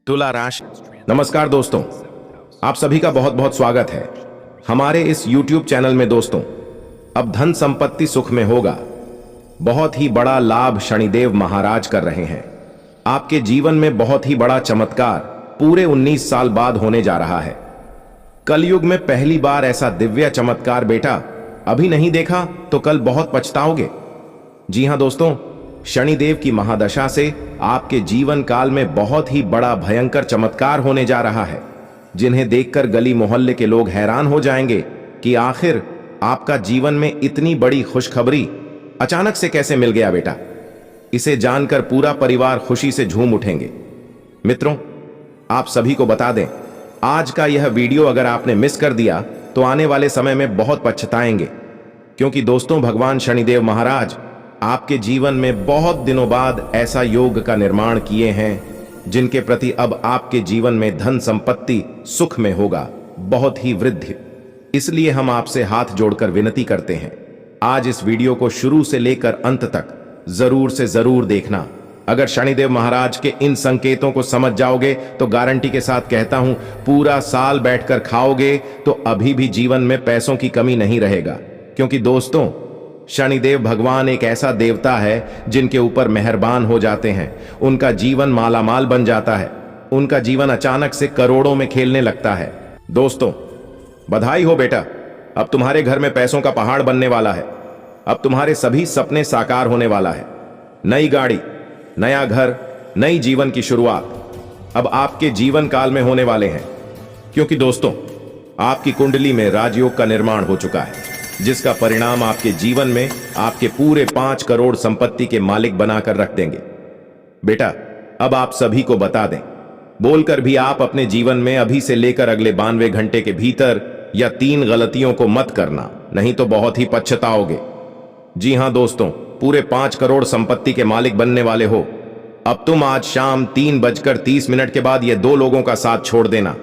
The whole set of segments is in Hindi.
तुला राशि। नमस्कार दोस्तों, आप सभी का बहुत बहुत स्वागत है हमारे इस YouTube चैनल में। दोस्तों, अब धन संपत्ति सुख में होगा। बहुत ही बड़ा लाभ शनिदेव महाराज कर रहे हैं। आपके जीवन में बहुत ही बड़ा चमत्कार पूरे 19 साल बाद होने जा रहा है। कलयुग में पहली बार ऐसा दिव्य चमत्कार बेटा अभी नहीं देखा तो कल बहुत पछताओगे। जी हां दोस्तों, शनिदेव की महादशा से आपके जीवन काल में बहुत ही बड़ा भयंकर चमत्कार होने जा रहा है, जिन्हें देखकर गली मोहल्ले के लोग हैरान हो जाएंगे कि आखिर आपका जीवन में इतनी बड़ी खुशखबरी अचानक से कैसे मिल गया बेटा। इसे जानकर पूरा परिवार खुशी से झूम उठेंगे। मित्रों, आप सभी को बता दें, आज का यह वीडियो अगर आपने मिस कर दिया तो आने वाले समय में बहुत पछताएंगे, क्योंकि दोस्तों भगवान शनिदेव महाराज आपके जीवन में बहुत दिनों बाद ऐसा योग का निर्माण किए हैं जिनके प्रति अब आपके जीवन में धन संपत्ति सुख में होगा बहुत ही वृद्धि। इसलिए हम आपसे हाथ जोड़कर विनती करते हैं, आज इस वीडियो को शुरू से लेकर अंत तक जरूर से जरूर देखना। अगर शनिदेव महाराज के इन संकेतों को समझ जाओगे तो गारंटी के साथ कहता हूं, पूरा साल बैठकर खाओगे तो अभी भी जीवन में पैसों की कमी नहीं रहेगा। क्योंकि दोस्तों, शनिदेव भगवान एक ऐसा देवता है जिनके ऊपर मेहरबान हो जाते हैं, उनका जीवन मालामाल बन जाता है, उनका जीवन अचानक से करोड़ों में खेलने लगता है। दोस्तों, बधाई हो बेटा, अब तुम्हारे घर में पैसों का पहाड़ बनने वाला है। अब तुम्हारे सभी सपने साकार होने वाला है। नई गाड़ी, नया घर, नई जीवन की शुरुआत अब आपके जीवन काल में होने वाले हैं। क्योंकि दोस्तों, आपकी कुंडली में राजयोग का निर्माण हो चुका है, जिसका परिणाम आपके जीवन में आपके पूरे 5 करोड़ संपत्ति के मालिक बनाकर रख देंगे। बेटा, अब आप सभी को बता दें, बोलकर भी आप अपने जीवन में अभी से लेकर अगले 92 घंटे के भीतर या 3 गलतियों को मत करना, नहीं तो बहुत ही पछताओगे। जी हां दोस्तों, पूरे 5 करोड़ संपत्ति के मालिक बनने वाले हो। अब तुम आज शाम 3:30 के बाद ये 2 लोगों का साथ छोड़ देना।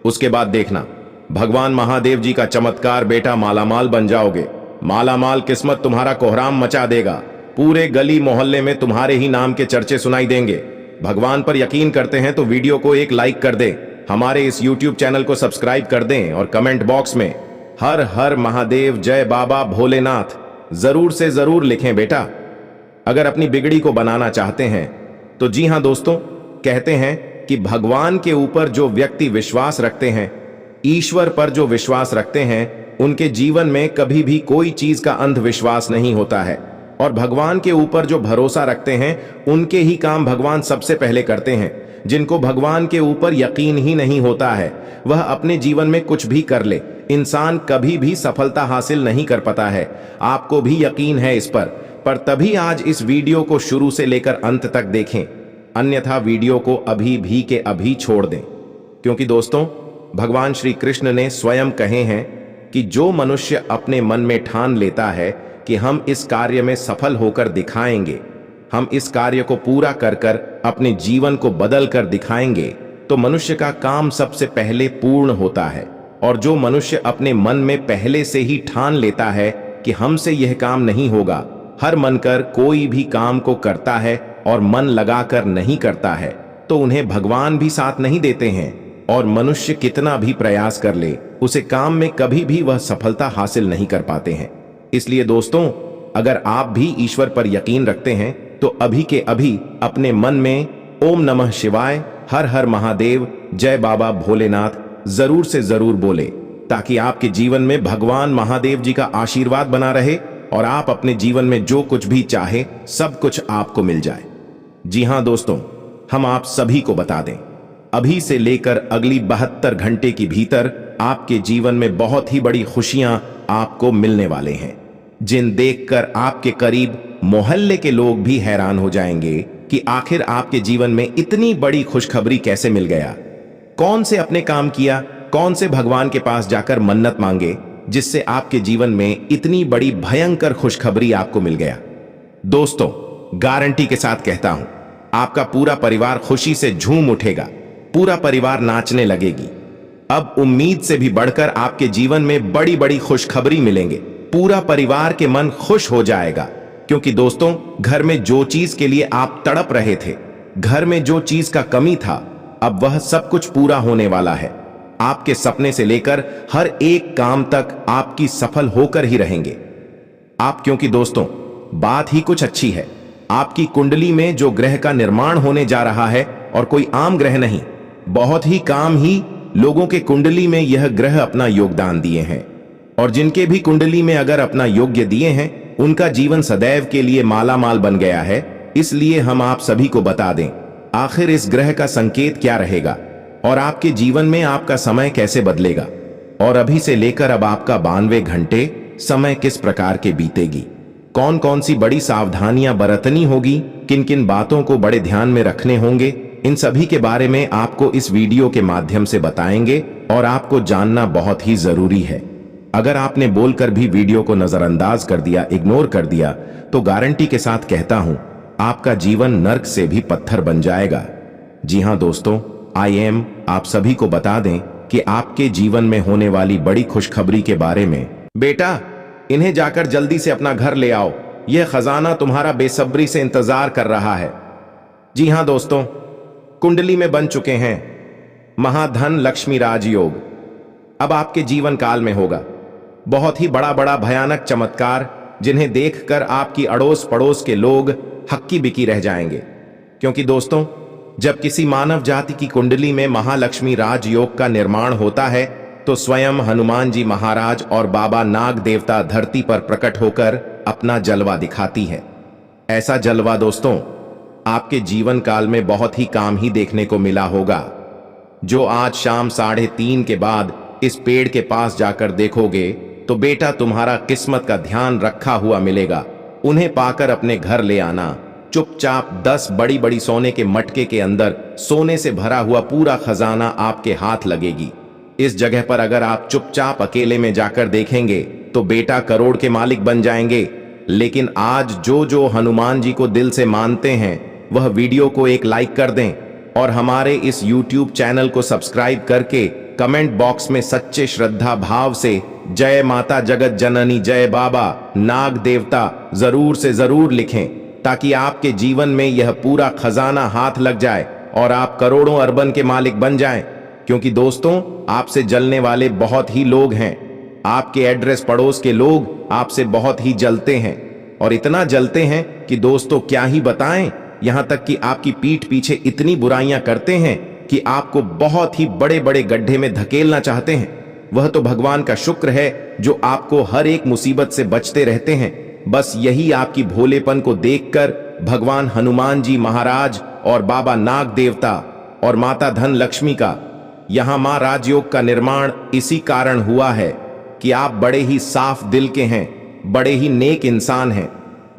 उसके बाद देखना भगवान महादेव जी का चमत्कार बेटा, मालामाल बन जाओगे। मालामाल किस्मत तुम्हारा कोहराम मचा देगा। पूरे गली मोहल्ले में तुम्हारे ही नाम के चर्चे सुनाई देंगे। भगवान पर यकीन करते हैं तो वीडियो को एक लाइक कर दें, हमारे इस YouTube चैनल को सब्सक्राइब कर दें और कमेंट बॉक्स में हर हर महादेव, जय बाबा भोलेनाथ जरूर से जरूर लिखें बेटा। अगर अपनी बिगड़ी को बनाना चाहते हैं तो जी हां दोस्तों, कहते हैं कि भगवान के ऊपर जो व्यक्ति विश्वास रखते हैं, ईश्वर पर जो विश्वास रखते हैं, उनके जीवन में कभी भी कोई चीज का अंधविश्वास नहीं होता है। और भगवान के ऊपर जो भरोसा रखते हैं, उनके ही काम भगवान सबसे पहले करते हैं। जिनको भगवान के ऊपर यकीन ही नहीं होता है, वह अपने जीवन में कुछ भी कर ले, इंसान कभी भी सफलता हासिल नहीं कर पाता है। आपको भी यकीन है इस पर तभी आज इस वीडियो को शुरू से लेकर अंत तक देखें, अन्यथा वीडियो को अभी भी के अभी छोड़ दें। क्योंकि दोस्तों, भगवान श्री कृष्ण ने स्वयं कहे हैं कि जो मनुष्य अपने मन में ठान लेता है कि हम इस कार्य में सफल होकर दिखाएंगे, हम इस कार्य को पूरा कर कर अपने जीवन को बदल कर दिखाएंगे, तो मनुष्य का काम सबसे पहले पूर्ण होता है। और जो मनुष्य अपने मन में पहले से ही ठान लेता है कि हमसे यह काम नहीं होगा, हर मन कर कोई भी काम को करता है और मन लगाकर नहीं करता है, तो उन्हें भगवान भी साथ नहीं देते हैं। और मनुष्य कितना भी प्रयास कर ले, उसे काम में कभी भी वह सफलता हासिल नहीं कर पाते हैं। इसलिए दोस्तों, अगर आप भी ईश्वर पर यकीन रखते हैं तो अभी के अभी अपने मन में ओम नमः शिवाय, हर हर महादेव, जय बाबा भोलेनाथ जरूर से जरूर बोले, ताकि आपके जीवन में भगवान महादेव जी का आशीर्वाद बना रहे और आप अपने जीवन में जो कुछ भी चाहे सब कुछ आपको मिल जाए। जी हां दोस्तों, हम आप सभी को बता दें, अभी से लेकर अगली 72 घंटे के भीतर आपके जीवन में बहुत ही बड़ी खुशियां आपको मिलने वाले हैं, जिन देखकर आपके करीब मोहल्ले के लोग भी हैरान हो जाएंगे कि आखिर आपके जीवन में इतनी बड़ी खुशखबरी कैसे मिल गया। कौन से अपने काम किया, कौन से भगवान के पास जाकर मन्नत मांगे, जिससे आपके जीवन में इतनी बड़ी भयंकर खुशखबरी आपको मिल गया। दोस्तों, गारंटी के साथ कहता हूं, आपका पूरा परिवार खुशी से झूम उठेगा, पूरा परिवार नाचने लगेगी। अब उम्मीद से भी बढ़कर आपके जीवन में बड़ी बड़ी खुशखबरी मिलेंगे। पूरा परिवार के मन खुश हो जाएगा, क्योंकि दोस्तों, घर में जो चीज के लिए आप तड़प रहे थे, घर में जो चीज का कमी था, अब वह सब कुछ पूरा होने वाला है। आपके सपने से लेकर हर एक काम तक आपकी सफल होकर ही रहेंगे आप, क्योंकि दोस्तों बात ही कुछ अच्छी है। आपकी कुंडली में जो ग्रह का निर्माण होने जा रहा है और कोई आम ग्रह नहीं, बहुत ही काम ही लोगों के कुंडली में यह ग्रह अपना योगदान दिए हैं, और जिनके भी कुंडली में अगर अपना योग्य दिए हैं उनका जीवन सदैव के लिए माला माल बन गया है। इसलिए हम आप सभी को बता दें आखिर इस ग्रह का संकेत क्या रहेगा और आपके जीवन में आपका समय कैसे बदलेगा, और अभी से लेकर अब आपका 92 घंटे समय किस प्रकार के बीतेगी, कौन कौन सी बड़ी सावधानियां बरतनी होगी, किन किन बातों को बड़े ध्यान में रखने होंगे, इन सभी के बारे में आपको इस वीडियो के माध्यम से बताएंगे और आपको जानना बहुत ही जरूरी है। अगर आपने बोलकर भी वीडियो को नजरअंदाज कर दिया, इग्नोर कर दिया, तो गारंटी के साथ कहता हूं आपका जीवन नर्क से भी पत्थर बन जाएगा। जी हां दोस्तों, आप सभी को बता दें कि आपके जीवन में होने वाली बड़ी खुशखबरी के बारे में। बेटा, इन्हें जाकर जल्दी से अपना घर ले आओ, यह खजाना तुम्हारा बेसब्री से इंतजार कर रहा है। जी हां दोस्तों, कुंडली में बन चुके हैं महाधन लक्ष्मी राजयोग। अब आपके जीवन काल में होगा बहुत ही बड़ा बड़ा भयानक चमत्कार, जिन्हें देखकर आपकी अड़ोस पड़ोस के लोग हक्की बिकी रह जाएंगे। क्योंकि दोस्तों जब किसी मानव जाति की कुंडली में महालक्ष्मी राजयोग का निर्माण होता है तो स्वयं हनुमान जी महाराज और बाबा नाग देवता धरती पर प्रकट होकर अपना जलवा दिखाती है। ऐसा जलवा दोस्तों आपके जीवन काल में बहुत ही काम ही देखने को मिला होगा। जो आज शाम 3:30 के बाद इस पेड़ के पास जाकर देखोगे तो बेटा तुम्हारा किस्मत का ध्यान रखा हुआ मिलेगा। उन्हें पाकर अपने घर ले आना। चुपचाप 10 बड़ी बड़ी सोने के मटके के अंदर सोने से भरा हुआ पूरा खजाना आपके हाथ लगेगी। इस जगह पर अगर आप चुपचाप अकेले में जाकर देखेंगे तो बेटा करोड़ के मालिक बन जाएंगे। लेकिन आज जो जो हनुमान जी को दिल से मानते हैं वह वीडियो को एक लाइक कर दें और हमारे इस YouTube चैनल को सब्सक्राइब करके कमेंट बॉक्स में सच्चे श्रद्धा भाव से जय माता जगत जननी, जय बाबा नाग देवता जरूर से जरूर लिखें, ताकि आपके जीवन में यह पूरा खजाना हाथ लग जाए और आप करोड़ों अरबन के मालिक बन जाएं। क्योंकि दोस्तों आपसे जलने वाले बहुत ही लोग हैं। आपके एड्रेस पड़ोस के लोग आपसे बहुत ही जलते हैं, और इतना जलते हैं कि दोस्तों क्या ही बताएं, यहां तक कि आपकी पीठ पीछे इतनी बुराइयां करते हैं कि आपको बहुत ही बड़े बड़े गड्ढे में धकेलना चाहते हैं। वह तो भगवान का शुक्र है जो आपको हर एक मुसीबत से बचते रहते हैं। बस यही आपकी भोलेपन को देखकर भगवान हनुमान जी महाराज और बाबा नाग देवता और माता धन लक्ष्मी का यहां मां राजयोग का निर्माण इसी कारण हुआ है कि आप बड़े ही साफ दिल के हैं, बड़े ही नेक इंसान हैं,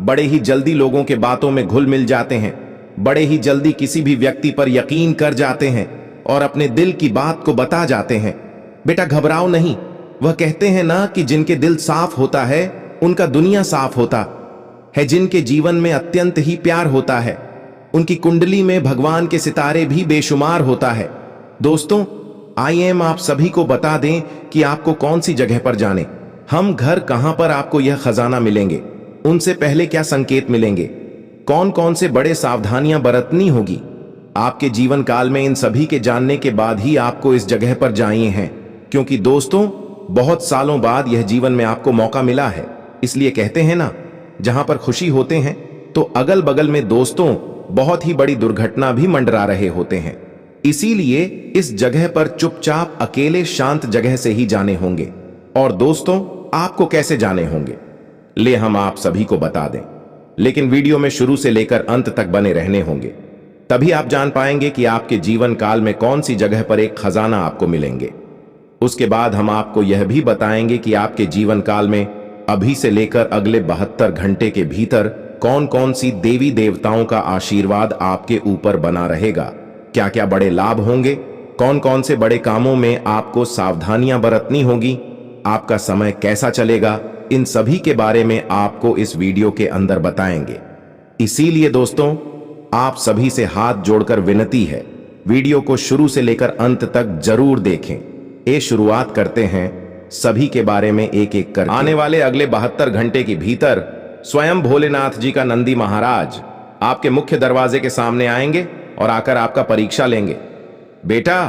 बड़े ही जल्दी लोगों के बातों में घुल मिल जाते हैं, बड़े ही जल्दी किसी भी व्यक्ति पर यकीन कर जाते हैं और अपने दिल की बात को बता जाते हैं। बेटा घबराओ नहीं, वह कहते हैं ना कि जिनके दिल साफ होता है उनका दुनिया साफ होता है। जिनके जीवन में अत्यंत ही प्यार होता है उनकी कुंडली में भगवान के सितारे भी बेशुमार होता है। दोस्तों आप सभी को बता दें कि आपको कौन सी जगह पर जाने, हम घर कहां पर आपको यह खजाना मिलेंगे, उनसे पहले क्या संकेत मिलेंगे, कौन कौन से बड़े सावधानियां बरतनी होगी। आपके जीवन काल में इन सभी के जानने के बाद ही आपको इस जगह पर जाइए हैं। क्योंकि दोस्तों बहुत सालों बाद यह जीवन में आपको मौका मिला है। इसलिए कहते हैं ना, जहां पर खुशी होते हैं तो अगल बगल में दोस्तों बहुत ही बड़ी दुर्घटना भी मंडरा रहे होते हैं। इसीलिए इस जगह पर चुपचाप अकेले शांत जगह से ही जाने होंगे। और दोस्तों आपको कैसे जाने होंगे ले हम आप सभी को बता दें, लेकिन वीडियो में शुरू से लेकर अंत तक बने रहने होंगे, तभी आप जान पाएंगे कि आपके जीवन काल में कौन सी जगह पर एक खजाना आपको मिलेंगे। उसके बाद हम आपको यह भी बताएंगे कि आपके जीवन काल में अभी से लेकर अगले 72 घंटे के भीतर कौन कौन सी देवी देवताओं का आशीर्वाद आपके ऊपर बना रहेगा, क्या क्या बड़े लाभ होंगे, कौन कौन से बड़े कामों में आपको सावधानियां बरतनी होगी, आपका समय कैसा चलेगा, इन सभी के बारे में आपको इस वीडियो के अंदर बताएंगे। इसीलिए दोस्तों आप सभी से हाथ जोड़कर विनती है, वीडियो को शुरू से लेकर अंत तक जरूर देखें। ये शुरुआत करते हैं सभी के बारे में एक एक कर। आने वाले अगले 72 घंटे के भीतर स्वयं भोलेनाथ जी का नंदी महाराज आपके मुख्य दरवाजे के सामने आएंगे और आकर आपका परीक्षा लेंगे। बेटा,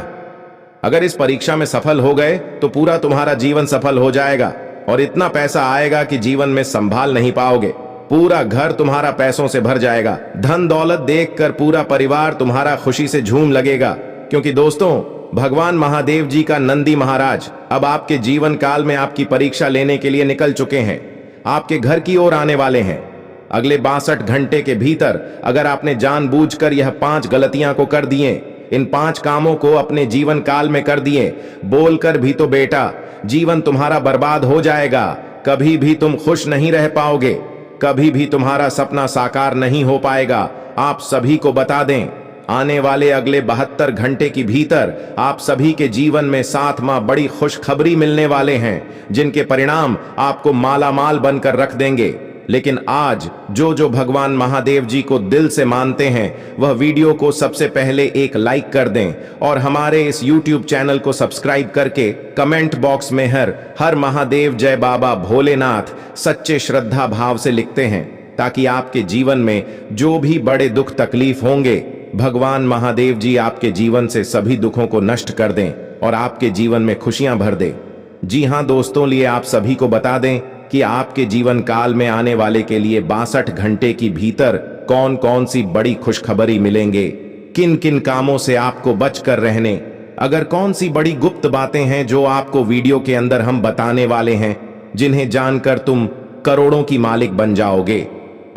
अगर इस परीक्षा में सफल हो गए तो पूरा तुम्हारा जीवन सफल हो जाएगा और इतना पैसा आएगा कि जीवन में संभाल नहीं पाओगे। पूरा घर तुम्हारा पैसों से भर जाएगा। धन दौलत देखकर पूरा परिवार तुम्हारा खुशी से झूम लगेगा। क्योंकि दोस्तों, भगवान महादेव जी का नंदी महाराज अब आपके जीवन काल में आपकी परीक्षा लेने के लिए निकल चुके हैं। आपके घर की ओर आने वाले हैं। अगले 62 घंटे के भीतर अगर आपने जानबूझकर यह 5 गलतियां को कर दिए, इन 5 कामों को अपने जीवन काल में कर दिए, बोलकर भी तो बेटा, जीवन तुम्हारा बर्बाद हो जाएगा। कभी भी तुम खुश नहीं रह पाओगे, कभी भी तुम्हारा सपना साकार नहीं हो पाएगा। आप सभी को बता दें, आने वाले अगले 72 घंटे के भीतर आप सभी के जीवन में 7 माह बड़ी खुशखबरी मिलने वाले हैं, जिनके परिणाम आपको मालामाल बनकर रख देंगे। लेकिन आज जो भगवान महादेव जी को दिल से मानते हैं, वह वीडियो को सबसे पहले एक लाइक कर दें और हमारे इस YouTube चैनल को सब्सक्राइब करके कमेंट बॉक्स में हर महादेव जय बाबा भोलेनाथ सच्चे श्रद्धा भाव से लिखते हैं, ताकि आपके जीवन में जो भी बड़े दुख तकलीफ होंगे, भगवान महादेव जी आपके जीवन से सभी दुखों को नष्ट कर दें और आपके जीवन में खुशियां भर दें। जी हां दोस्तों, लिए आप सभी को बता दें कि आपके जीवन काल में आने वाले के लिए 62 घंटे की भीतर कौन कौन सी बड़ी खुशखबरी मिलेंगे, किन किन कामों से आपको बचकर रहने, अगर कौन सी बड़ी गुप्त बातें हैं जो आपको वीडियो के अंदर हम बताने वाले हैं, जिन्हें जानकर तुम करोड़ों की मालिक बन जाओगे।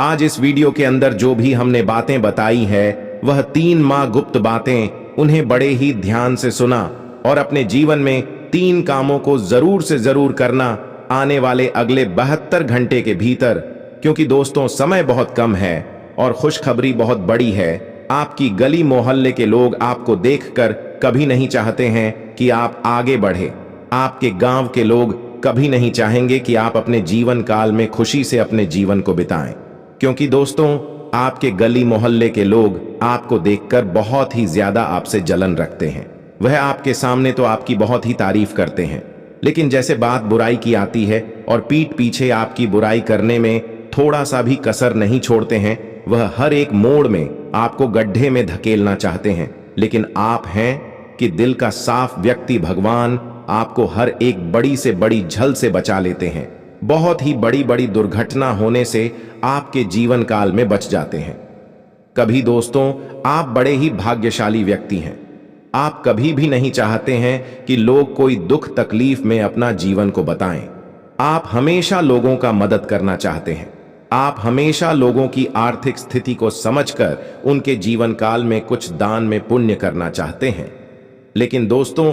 आज इस वीडियो के अंदर जो भी हमने बातें बताई है, वह 3 माह गुप्त बातें। उन्हें बड़े ही ध्यान से सुना और अपने जीवन में 3 कामों को जरूर से जरूर करना आने वाले अगले 72 घंटे के भीतर। क्योंकि दोस्तों, समय बहुत कम है और खुशखबरी बहुत बड़ी है। आपकी गली मोहल्ले के लोग आपको देखकर कभी नहीं चाहते हैं कि आप आगे बढ़े। आपके गांव के लोग कभी नहीं चाहेंगे कि आप अपने जीवन काल में खुशी से अपने जीवन को बिताएं। क्योंकि दोस्तों, आपके गली मोहल्ले के लोग आपको देखकर बहुत ही ज्यादा आपसे जलन रखते हैं। वह आपके सामने तो आपकी बहुत ही तारीफ करते हैं, लेकिन जैसे बात बुराई की आती है और पीठ पीछे आपकी बुराई करने में थोड़ा सा भी कसर नहीं छोड़ते हैं। वह हर एक मोड़ में आपको गड्ढे में धकेलना चाहते हैं। लेकिन आप हैं कि दिल का साफ व्यक्ति भगवान आपको हर एक बड़ी से बड़ी झल से बचा लेते हैं। बहुत ही बड़ी बड़ी दुर्घटना होने से आपके जीवन काल में बच जाते हैं। कभी दोस्तों, आप बड़े ही भाग्यशाली व्यक्ति हैं। आप कभी भी नहीं चाहते हैं कि लोग कोई दुख तकलीफ में अपना जीवन को बताएं। आप हमेशा लोगों का मदद करना चाहते हैं। आप हमेशा लोगों की आर्थिक स्थिति को समझकर उनके जीवन काल में कुछ दान में पुण्य करना चाहते हैं। लेकिन दोस्तों,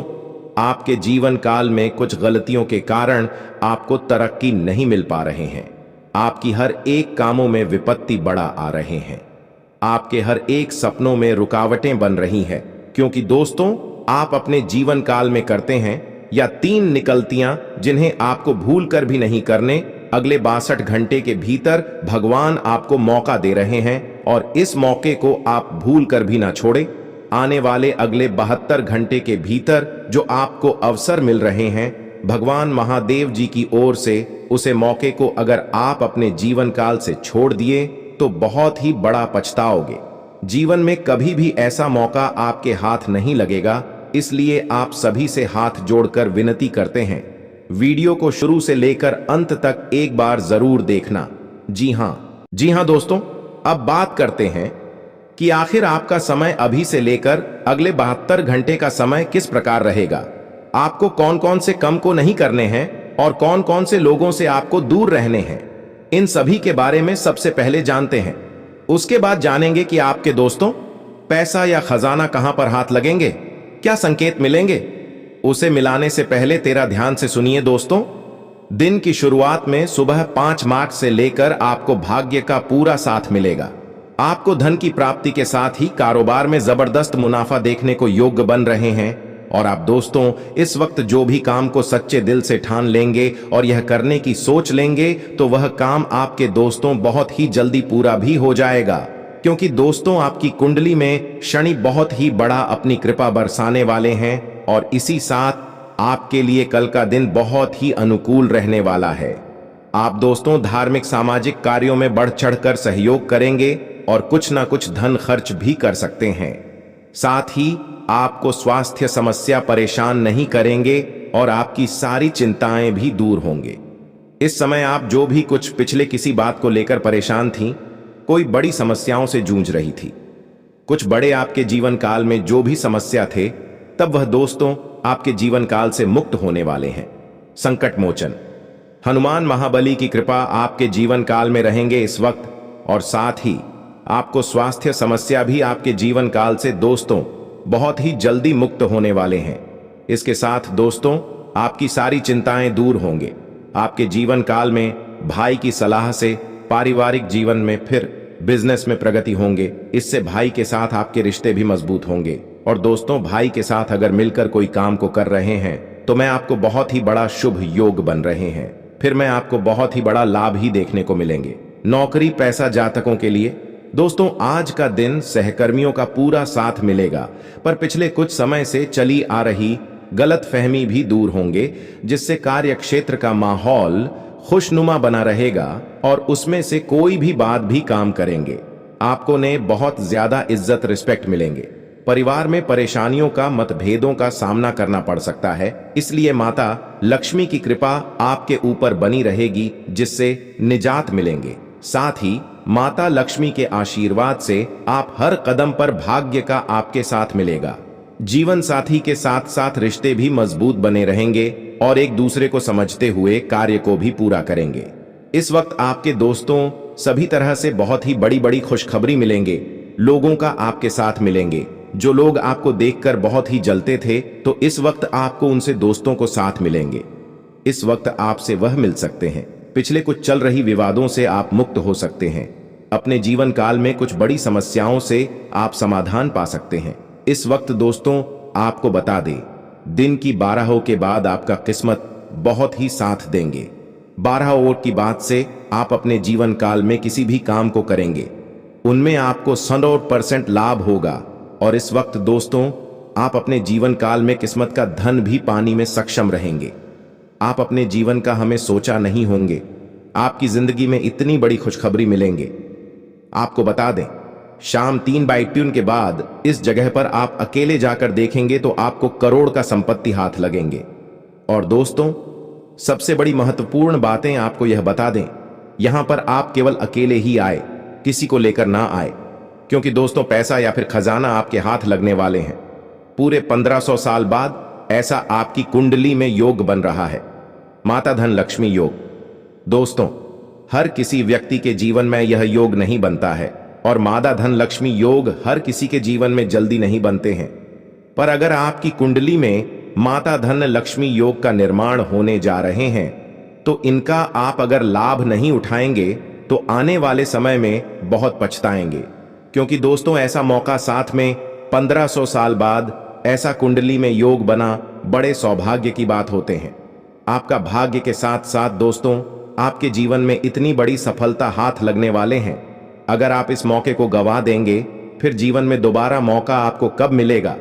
आपके जीवन काल में कुछ गलतियों के कारण आपको तरक्की नहीं मिल पा रहे हैं। आपकी हर एक कामों में विपत्ति बढ़ा आ रहे हैं। आपके हर एक सपनों में रुकावटें बन रही हैं। क्योंकि दोस्तों, आप अपने जीवन काल में करते हैं या 3 निकलतियां जिन्हें आपको भूल कर भी नहीं करने। अगले 62 घंटे के भीतर भगवान आपको मौका दे रहे हैं और इस मौके को आप भूल कर भी ना छोड़े। आने वाले अगले 72 घंटे के भीतर जो आपको अवसर मिल रहे हैं, भगवान महादेव जी की ओर से, उसे मौके को अगर आप अपने जीवन काल से छोड़ दिए तो बहुत ही बड़ा पछताओगे। जीवन में कभी भी ऐसा मौका आपके हाथ नहीं लगेगा। इसलिए आप सभी से हाथ जोड़कर विनती करते हैं, वीडियो को शुरू से लेकर अंत तक एक बार जरूर देखना। जी हां दोस्तों, अब बात करते हैं कि आखिर आपका समय अभी से लेकर अगले 72 घंटे का समय किस प्रकार रहेगा। आपको कौन कौन से काम को नहीं करने हैं और कौन कौन से लोगों से आपको दूर रहने हैं, इन सभी के बारे में सबसे पहले जानते हैं। उसके बाद जानेंगे कि आपके दोस्तों, पैसा या खजाना कहां पर हाथ लगेंगे, क्या संकेत मिलेंगे। उसे मिलाने से पहले तेरा ध्यान से सुनिए दोस्तों। दिन की शुरुआत में सुबह 5 मार्च से लेकर आपको भाग्य का पूरा साथ मिलेगा। आपको धन की प्राप्ति के साथ ही कारोबार में जबरदस्त मुनाफा देखने को योग्य बन रहे हैं। और आप दोस्तों, इस वक्त जो भी काम को सच्चे दिल से ठान लेंगे और यह करने की सोच लेंगे, तो वह काम आपके दोस्तों बहुत ही जल्दी पूरा भी हो जाएगा। क्योंकि दोस्तों, आपकी कुंडली में शनि बहुत ही बड़ा अपनी कृपा बरसाने वाले हैं और इसी साथ आपके लिए कल का दिन बहुत ही अनुकूल रहने वाला है। आप दोस्तों धार्मिक सामाजिक कार्यों में बढ़ चढ़कर सहयोग करेंगे और कुछ ना कुछ धन खर्च भी कर सकते हैं। साथ ही आपको स्वास्थ्य समस्या परेशान नहीं करेंगे और आपकी सारी चिंताएं भी दूर होंगे। इस समय आप जो भी कुछ पिछले किसी बात को लेकर परेशान थीं, कोई बड़ी समस्याओं से जूझ रही थी, कुछ बड़े आपके जीवन काल में जो भी समस्या थे, तब वह दोस्तों आपके जीवन काल से मुक्त होने वाले हैं। संकट मोचन हनुमान महाबली की कृपा आपके जीवन काल में रहेंगे इस वक्त, और साथ ही आपको स्वास्थ्य समस्या भी आपके जीवन काल से दोस्तों बहुत ही जल्दी मुक्त होने वाले हैं। इसके साथ दोस्तों आपकी सारी चिंताएं दूर होंगे। आपके जीवन काल में भाई की सलाह से पारिवारिक जीवन में फिर बिजनेस में प्रगति होंगे। इससे भाई के साथ आपके रिश्ते भी मजबूत होंगे। और दोस्तों भाई के साथ अगर मिलकर कोई काम को कर रहे हैं तो मैं आपको बहुत ही बड़ा शुभ योग बन रहे हैं, फिर मैं आपको बहुत ही बड़ा लाभ ही देखने को मिलेंगे। नौकरी पैसा जातकों के लिए दोस्तों आज का दिन सहकर्मियों का पूरा साथ मिलेगा, पर पिछले कुछ समय से चली आ रही गलतफहमी भी दूर होंगे, जिससे कार्य क्षेत्र का माहौल खुशनुमा बना रहेगा और उसमें से कोई भी बात भी काम करेंगे। आपको ने बहुत ज्यादा इज्जत रिस्पेक्ट मिलेंगे। परिवार में परेशानियों का मतभेदों का सामना करना पड़ सकता है, इसलिए माता लक्ष्मी की कृपा आपके ऊपर बनी रहेगी, जिससे निजात मिलेंगे। साथ ही माता लक्ष्मी के आशीर्वाद से आप हर कदम पर भाग्य का आपके साथ मिलेगा। जीवन साथी के साथ साथ रिश्ते भी मजबूत बने रहेंगे और एक दूसरे को समझते हुए कार्य को भी पूरा करेंगे। इस वक्त आपके दोस्तों सभी तरह से बहुत ही बड़ी बड़ी खुशखबरी मिलेंगे। लोगों का आपके साथ मिलेंगे। जो लोग आपको देखकर बहुत ही जलते थे, तो इस वक्त आपको उनसे दोस्तों को साथ मिलेंगे। इस वक्त आपसे वह मिल सकते हैं। पिछले कुछ चल रही विवादों से आप मुक्त हो सकते हैं। अपने जीवन काल में कुछ बड़ी समस्याओं से आप समाधान पा सकते हैं। इस वक्त दोस्तों आपको बता दें, दिन की 12 ओर के बाद आपका किस्मत बहुत ही साथ देंगे। 12 ओर की बात से आप अपने जीवन काल में किसी भी काम को करेंगे, उनमें आपको 100% लाभ होगा। और इस वक्त दोस्तों आप अपने जीवन काल में किस्मत का धन भी पाने में सक्षम रहेंगे। आप अपने जीवन का हमें सोचा नहीं होंगे, आपकी जिंदगी में इतनी बड़ी खुशखबरी मिलेंगे। आपको बता दें, शाम 3/2 के बाद इस जगह पर आप अकेले जाकर देखेंगे तो आपको करोड़ का संपत्ति हाथ लगेंगे। और दोस्तों सबसे बड़ी महत्वपूर्ण बातें आपको यह बता दें, यहां पर आप केवल अकेले ही आए, किसी को लेकर ना आए, क्योंकि दोस्तों पैसा या फिर खजाना आपके हाथ लगने वाले हैं। पूरे 1500 साल बाद ऐसा आपकी कुंडली में योग बन रहा है, माता धन लक्ष्मी योग। दोस्तों हर किसी व्यक्ति के जीवन में यह योग नहीं बनता है, और माता धन लक्ष्मी योग हर किसी के जीवन में जल्दी नहीं बनते हैं। पर अगर आपकी कुंडली में माता धन लक्ष्मी योग का निर्माण होने जा रहे हैं, तो इनका आप अगर लाभ नहीं उठाएंगे तो आने वाले समय में बहुत पछताएंगे। क्योंकि दोस्तों ऐसा मौका साथ में 1500 साल बाद ऐसा कुंडली में योग बना बड़े सौभाग्य की बात होते हैं। आपका भाग्य के साथ साथ दोस्तों आपके जीवन में इतनी बड़ी सफलता हाथ लगने वाले हैं। अगर आप इस मौके को गवा देंगे, फिर जीवन में दोबारा मौका आपको कब मिलेगा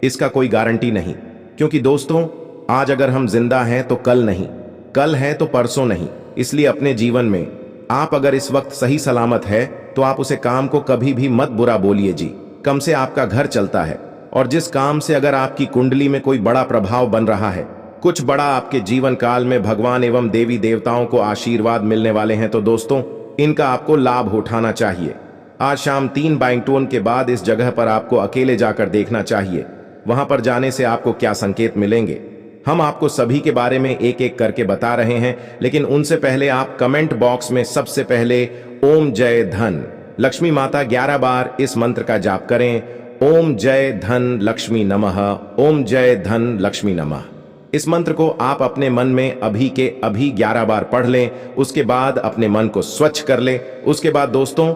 इसका कोई गारंटी नहीं। क्योंकि दोस्तों आज अगर हम जिंदा हैं तो कल नहीं, कल है तो परसों नहीं। इसलिए अपने जीवन में आप अगर इस वक्त सही सलामत है तो आप उसे काम को कभी भी मत बुरा बोलिए जी। कम से आपका घर चलता है, और जिस काम से अगर आपकी कुंडली में कोई बड़ा प्रभाव बन रहा है, कुछ बड़ा आपके जीवन काल में भगवान एवं देवी देवताओं को आशीर्वाद मिलने वाले हैं, तो दोस्तों इनका आपको लाभ उठाना चाहिए। आज शाम 3/2 के बाद इस जगह पर आपको अकेले जाकर देखना चाहिए। वहां पर जाने से आपको क्या संकेत मिलेंगे हम आपको सभी के बारे में एक एक करके बता रहे हैं, लेकिन उनसे पहले आप कमेंट बॉक्स में सबसे पहले ओम जय धन लक्ष्मी माता 11 बार इस मंत्र का जाप करें। ओम जय धन लक्ष्मी नमः, ओम जय धन लक्ष्मी नमः। इस मंत्र को आप अपने मन में अभी के अभी 11 बार पढ़ लें। उसके बाद अपने मन को स्वच्छ कर लें। उसके बाद दोस्तों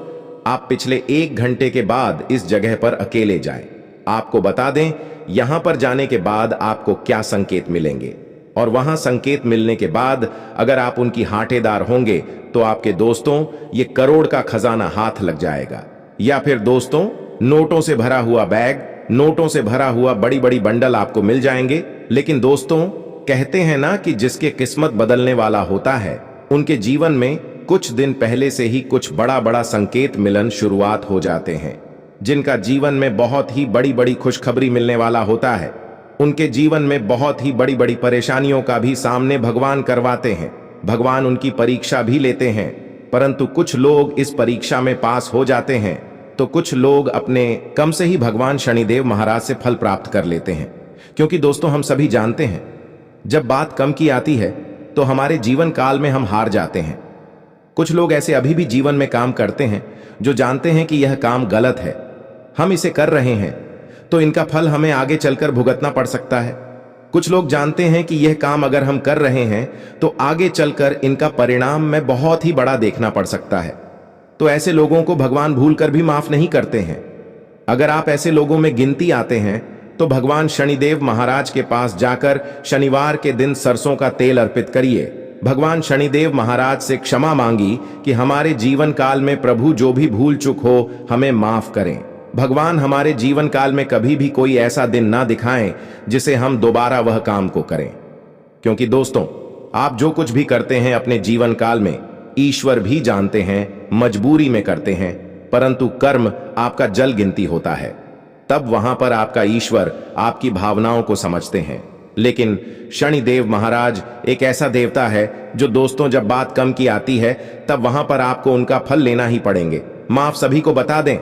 आप पिछले 1 घंटे के बाद इस जगह पर अकेले जाएं। आपको बता दें यहां पर जाने के बाद आपको क्या संकेत मिलेंगे, और वहां संकेत मिलने के बाद अगर आप उनकी हाटेदार होंगे तो आपके दोस्तों ये करोड़ का खजाना हाथ लग जाएगा। या फिर दोस्तों नोटों से भरा हुआ बैग, नोटों से भरा हुआ बड़ी बड़ी बंडल आपको मिल जाएंगे। लेकिन दोस्तों कहते हैं ना कि जिसके किस्मत बदलने वाला होता है उनके जीवन में कुछ दिन पहले से ही कुछ बड़ा बड़ा संकेत मिलन शुरुआत हो जाते हैं। जिनका जीवन में बहुत ही बड़ी बड़ी खुशखबरी मिलने वाला होता है, उनके जीवन में बहुत ही बड़ी बड़ी परेशानियों का भी सामने भगवान करवाते हैं। भगवान उनकी परीक्षा भी लेते हैं, परंतु कुछ लोग इस परीक्षा में पास हो जाते हैं तो कुछ लोग अपने कम से ही भगवान शनिदेव महाराज से फल प्राप्त कर लेते हैं। क्योंकि दोस्तों, हम सभी जानते हैं, जब बात कम की आती है तो हमारे जीवन काल में हम हार जाते हैं। कुछ लोग ऐसे अभी भी जीवन में काम करते हैं जो जानते हैं कि यह काम गलत है, हम इसे कर रहे हैं तो इनका फल हमें आगे चलकर भुगतना पड़ सकता है। कुछ लोग जानते हैं कि यह काम अगर हम कर रहे हैं तो आगे चलकर इनका परिणाम में बहुत ही बड़ा देखना पड़ सकता है, तो ऐसे लोगों को भगवान भूलकर भी माफ नहीं करते हैं। अगर आप ऐसे लोगों में गिनती आते हैं तो भगवान शनिदेव महाराज के पास जाकर शनिवार के दिन सरसों का तेल अर्पित करिए। भगवान शनिदेव महाराज से क्षमा मांगी कि हमारे जीवन काल में प्रभु जो भी भूल चूक हो हमें माफ करें। भगवान हमारे जीवन काल में कभी भी कोई ऐसा दिन ना दिखाएं जिसे हम दोबारा वह काम को करें। क्योंकि दोस्तों, आप जो कुछ भी करते हैं अपने जीवन काल में ईश्वर भी जानते हैं, मजबूरी में करते हैं, परंतु कर्म आपका जल गिनती होता है। तब वहां पर आपका ईश्वर आपकी भावनाओं को समझते हैं। लेकिन शनिदेव महाराज एक ऐसा देवता है जो दोस्तों, जब बात कम की आती है तब वहां पर आपको उनका फल लेना ही पड़ेंगे। माफ सभी को बता दें,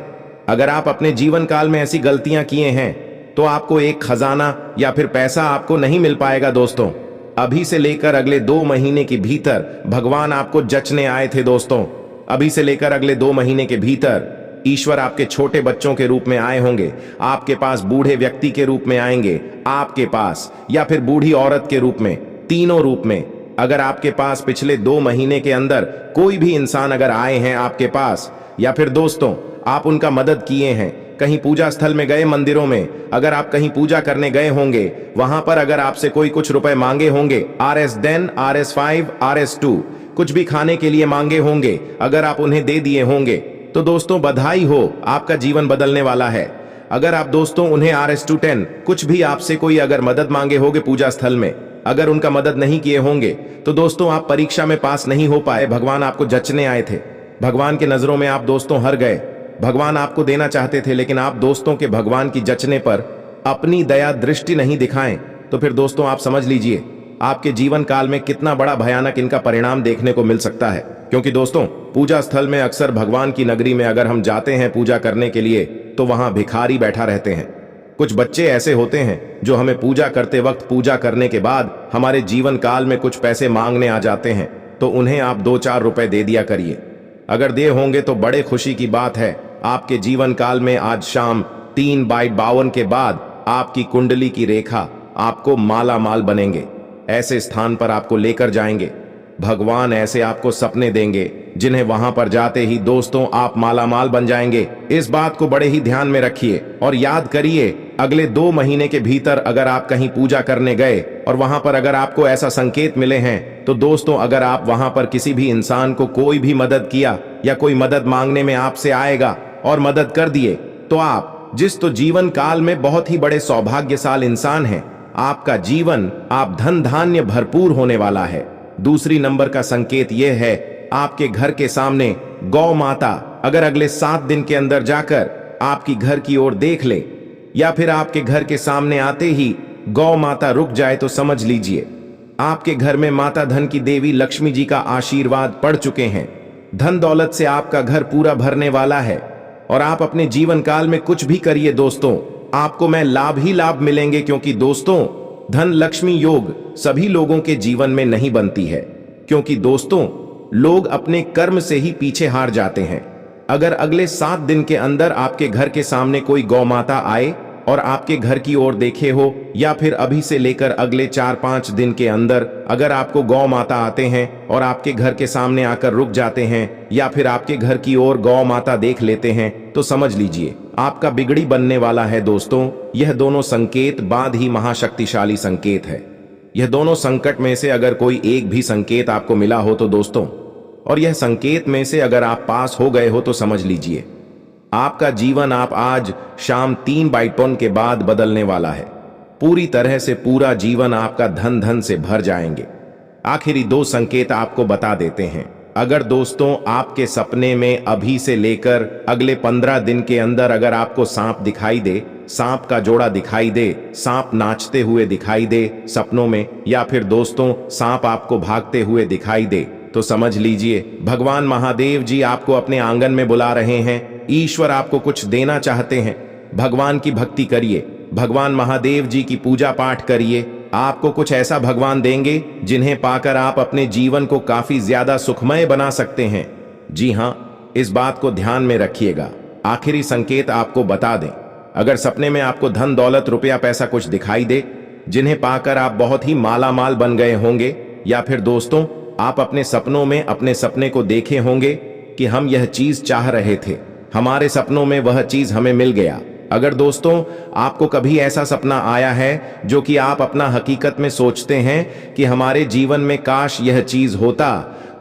अगर आप अपने जीवन काल में ऐसी गलतियां किए हैं तो आपको एक खजाना या फिर पैसा आपको नहीं मिल पाएगा। दोस्तों, अभी से लेकर अगले 2 महीने के भीतर भगवान आपको जचने आए थे। दोस्तों, अभी से लेकर अगले 2 महीने के भीतर ईश्वर आपके छोटे बच्चों के रूप में आए होंगे, आपके पास बूढ़े व्यक्ति के रूप में आएंगे, आपके पास या फिर बूढ़ी औरत के रूप में, तीनों रूप में। अगर आपके पास पिछले 2 महीने के अंदर कोई भी इंसान अगर आए हैं आपके पास, या फिर दोस्तों आप उनका मदद किए हैं, कहीं पूजा स्थल में गए, मंदिरों में अगर आप कहीं पूजा करने गए होंगे, वहां पर अगर आपसे कोई कुछ रुपए मांगे होंगे, RS10, RS5, RS2 कुछ भी खाने के लिए मांगे होंगे, अगर आप उन्हें दे दिए होंगे तो दोस्तों बधाई हो, आपका जीवन बदलने वाला है। अगर आप दोस्तों उन्हें RS210 कुछ भी आपसे कोई अगर मदद मांगे होंगे पूजा स्थल में, अगर उनका मदद नहीं किए होंगे तो दोस्तों आप परीक्षा में पास नहीं हो पाए। भगवान आपको जचने आए थे, भगवान की नजरों में आप दोस्तों हार गए। भगवान आपको देना चाहते थे, लेकिन आप दोस्तों के भगवान की जचने पर अपनी दया दृष्टि नहीं दिखाएं, तो फिर दोस्तों आप समझ लीजिए आपके जीवन काल में कितना बड़ा भयानक इनका परिणाम देखने को मिल सकता है। क्योंकि दोस्तों, पूजा स्थल में अक्सर भगवान की नगरी में अगर हम जाते हैं पूजा करने के लिए तो वहां भिखारी बैठा रहते हैं। कुछ बच्चे ऐसे होते हैं जो हमें पूजा करते वक्त, पूजा करने के बाद हमारे जीवन काल में कुछ पैसे मांगने आ जाते हैं, तो उन्हें आप 2-4 रुपए दे दिया करिए। अगर दे होंगे तो बड़े खुशी की बात है, आपके जीवन काल में आज शाम 3/52 के बाद आपकी कुंडली की रेखा आपको माला माल बनेंगे, ऐसे स्थान पर आपको लेकर जाएंगे। भगवान ऐसे आपको सपने देंगे जिन्हें वहां पर जाते ही दोस्तों आप माला माल बन जाएंगे। इस बात को बड़े ही ध्यान में रखिए और याद करिए, अगले 2 महीने के भीतर अगर आप कहीं पूजा करने गए और वहां पर अगर आपको ऐसा संकेत मिले हैं, तो दोस्तों अगर आप वहां पर किसी भी इंसान को कोई भी मदद किया या कोई मदद मांगने में आपसे आएगा और मदद कर दिए, तो आप जिस तो जीवन काल में बहुत ही बड़े सौभाग्यशाली इंसान हैं, आपका जीवन आप धन धान्य भरपूर होने वाला है। दूसरी नंबर का संकेत यह है, आपके घर के सामने गौ माता अगर अगले 7 दिन के अंदर जाकर आपकी घर की ओर देख ले, या फिर आपके घर के सामने आते ही गौ माता रुक जाए, तो समझ लीजिए आपके घर में माता धन की देवी लक्ष्मी जी का आशीर्वाद पड़ चुके हैं। धन दौलत से आपका घर पूरा भरने वाला है और आप अपने जीवन काल में कुछ भी करिए दोस्तों, आपको मैं लाभ ही लाभ मिलेंगे। क्योंकि दोस्तों धन लक्ष्मी योग सभी लोगों के जीवन में नहीं बनती है, क्योंकि दोस्तों लोग अपने कर्म से ही पीछे हार जाते हैं। अगर अगले 7 दिन के अंदर आपके घर के सामने कोई गौ माता आए और आपके घर की ओर देखे हो, या फिर अभी से लेकर अगले 4-5 दिन के अंदर अगर आपको गौ माता आते हैं और आपके घर के सामने आकर रुक जाते हैं, या फिर आपके घर की ओर गौ माता देख लेते हैं, तो समझ लीजिए आपका बिगड़ी बनने वाला है। दोस्तों यह दोनों संकेत बाद ही महाशक्तिशाली संकेत है। यह दोनों संकट में से अगर कोई एक भी संकेत आपको मिला हो तो दोस्तों, और यह संकेत में से अगर आप पास हो गए हो, तो समझ लीजिए आपका जीवन आप आज शाम 3/52 के बाद बदलने वाला है। पूरी तरह से पूरा जीवन आपका धन धन से भर जाएंगे। आखिरी 2 संकेत आपको बता देते हैं। अगर दोस्तों आपके सपने में अभी से लेकर अगले 15 दिन के अंदर अगर आपको सांप दिखाई दे, सांप का जोड़ा दिखाई दे, सांप नाचते हुए दिखाई दे सपनों में, या फिर दोस्तों सांप आपको भागते हुए दिखाई दे, तो समझ लीजिए भगवान महादेव जी आपको अपने आंगन में बुला रहे हैं। ईश्वर आपको कुछ देना चाहते हैं। भगवान की भक्ति करिए, भगवान महादेव जी की पूजा पाठ करिए। आपको कुछ ऐसा भगवान देंगे जिन्हें पाकर आप अपने जीवन को काफी ज्यादा सुखमय बना सकते हैं। जी हां, इस बात को ध्यान में रखिएगा। आखिरी संकेत आपको बता दें, अगर सपने में आपको धन दौलत रुपया पैसा कुछ दिखाई दे जिन्हें पाकर आप बहुत ही माला माल बन गए होंगे, या फिर दोस्तों आप अपने सपनों में अपने सपने को देखे होंगे कि हम यह चीज चाह रहे थे, हमारे सपनों में वह चीज हमें मिल गया। अगर दोस्तों आपको कभी ऐसा सपना आया है जो कि आप अपना हकीकत में सोचते हैं कि हमारे जीवन में काश यह चीज होता,